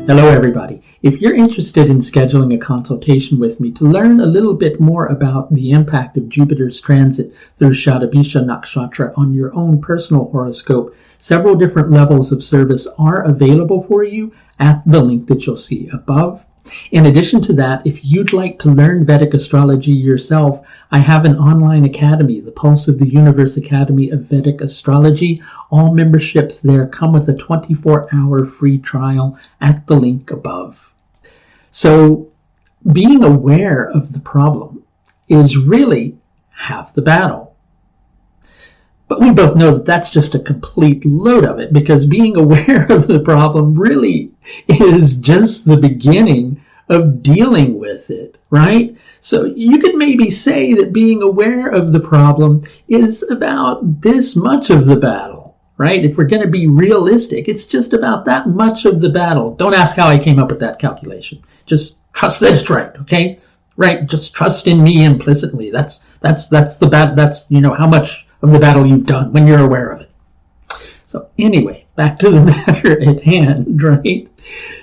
Hello everybody. If you're interested in scheduling a consultation with me to learn a little bit more about the impact of Jupiter's transit through Shatabhisha Nakshatra on your own personal horoscope, several different levels of service are available for you at the link that you'll see above. In addition to that, if you'd like to learn Vedic astrology yourself, I have an online academy, the Pulse of the Universe Academy of Vedic Astrology. All memberships there come with a 24-hour free trial at the link above. So being aware of the problem is really half the battle. But we both know that that's just a complete load of it, because being aware of the problem really is just the beginning of dealing with it, right? So you could maybe say that being aware of the problem is about this much of the battle, right? If we're going to be realistic, it's just about that much of the battle. Don't ask how I came up with that calculation. Just trust that it's right, okay? Right? Just trust in me implicitly. That's how much of the battle you've done when you're aware of it. So anyway, back to the matter at hand, right?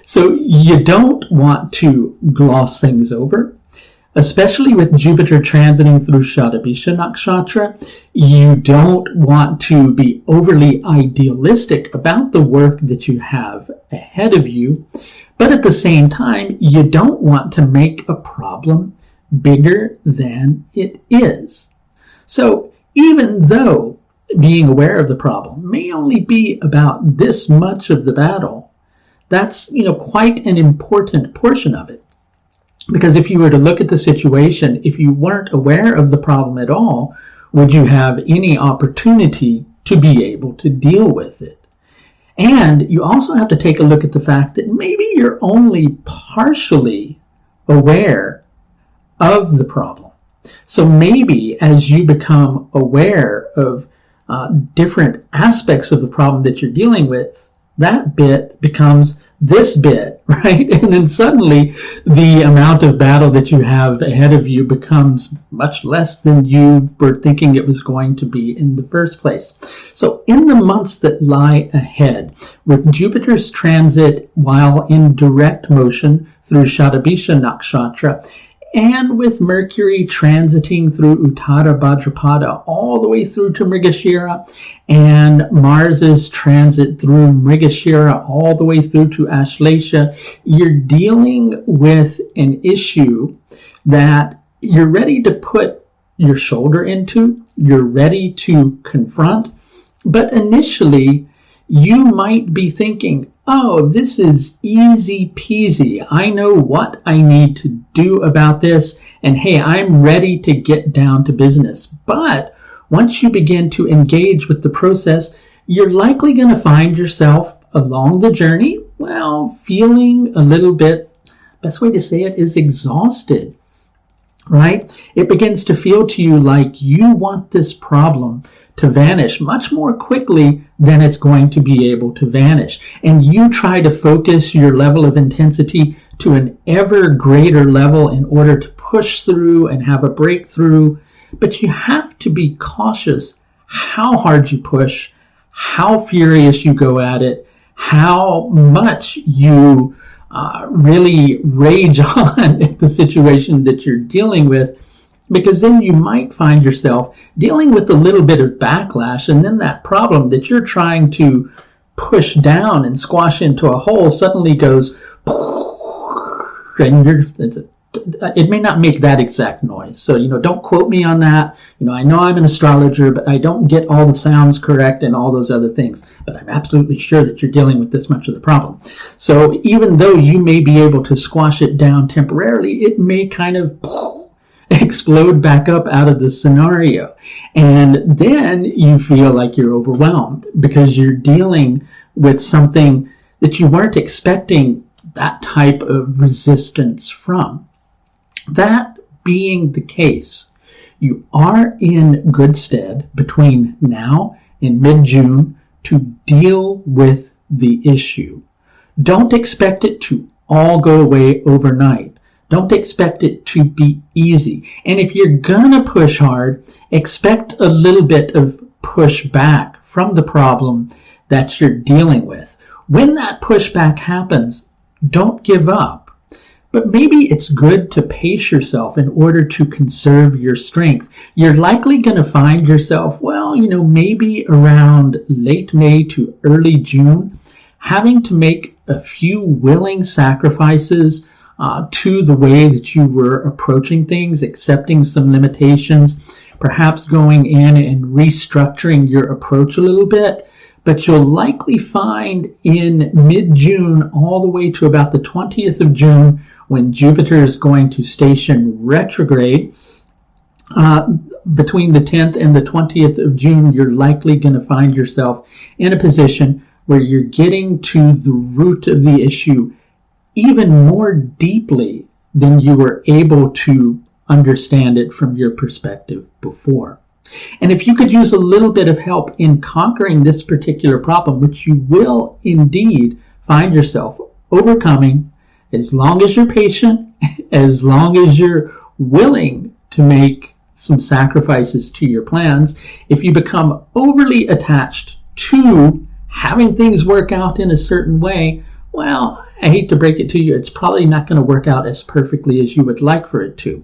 So you don't want to gloss things over, especially with Jupiter transiting through Shatabhisha Nakshatra. You don't want to be overly idealistic about the work that you have ahead of you, but at the same time, you don't want to make a problem bigger than it is. So even though being aware of the problem may only be about this much of the battle, that's quite an important portion of it. Because if you were to look at the situation, if you weren't aware of the problem at all, would you have any opportunity to be able to deal with it? And you also have to take a look at the fact that maybe you're only partially aware of the problem. So maybe as you become aware of different aspects of the problem that you're dealing with, that bit becomes this bit, right? And then suddenly the amount of battle that you have ahead of you becomes much less than you were thinking it was going to be in the first place. So in the months that lie ahead, with Jupiter's transit while in direct motion through Shatabhisha Nakshatra, and with Mercury transiting through Uttara Bhadrapada all the way through to Mrigashira, and Mars's transit through Mrigashira all the way through to Ashlesha, you're dealing with an issue that you're ready to put your shoulder into, you're ready to confront, but initially you might be thinking, oh, this is easy peasy. I know what I need to do about this, and hey, I'm ready to get down to business. But once you begin to engage with the process, you're likely going to find yourself along the journey, feeling a little bit, best way to say it is exhausted, right? It begins to feel to you like you want this problem to vanish much more quickly than it's going to be able to vanish. And you try to focus your level of intensity to an ever greater level in order to push through and have a breakthrough. But you have to be cautious how hard you push, how furious you go at it, how much you really rage on at the situation that you're dealing with, because then you might find yourself dealing with a little bit of backlash, and then that problem that you're trying to push down and squash into a hole suddenly goes, and it may not make that exact noise. So, don't quote me on that. I know I'm an astrologer, but I don't get all the sounds correct and all those other things. But I'm absolutely sure that you're dealing with this much of the problem. So even though you may be able to squash it down temporarily, it may kind of explode back up out of the scenario. And then you feel like you're overwhelmed because you're dealing with something that you weren't expecting that type of resistance from. That being the case, you are in good stead between now and mid-June to deal with the issue. Don't expect it to all go away overnight. Don't expect it to be easy. And if you're gonna push hard, expect a little bit of pushback from the problem that you're dealing with. When that pushback happens, Don't give up. But maybe it's good to pace yourself in order to conserve your strength. You're likely going to find yourself, maybe around late May to early June, having to make a few willing sacrifices to the way that you were approaching things, accepting some limitations, perhaps going in and restructuring your approach a little bit. But you'll likely find in mid-June all the way to about the 20th of June, when Jupiter is going to station retrograde, between the 10th and the 20th of June, you're likely going to find yourself in a position where you're getting to the root of the issue even more deeply than you were able to understand it from your perspective before. And if you could use a little bit of help in conquering this particular problem, which you will indeed find yourself overcoming, as long as you're patient, as long as you're willing to make some sacrifices to your plans, if you become overly attached to having things work out in a certain way, well, I hate to break it to you, it's probably not going to work out as perfectly as you would like for it to.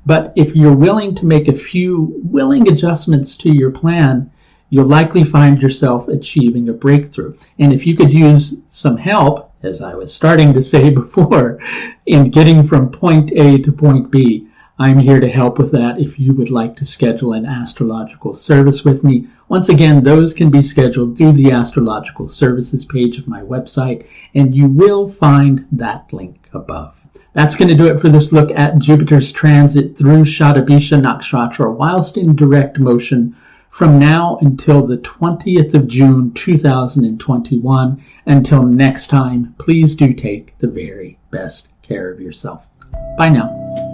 But if you're willing to make a few willing adjustments to your plan, you'll likely find yourself achieving a breakthrough. And if you could use some help, as I was starting to say before, in getting from point A to point B, I'm here to help with that if you would like to schedule an astrological service with me. Once again, those can be scheduled through the astrological services page of my website, and you will find that link above. That's going to do it for this look at Jupiter's transit through Shatabhisha Nakshatra whilst in direct motion from now until the 20th of June 2021. Until next time, please do take the very best care of yourself. Bye now.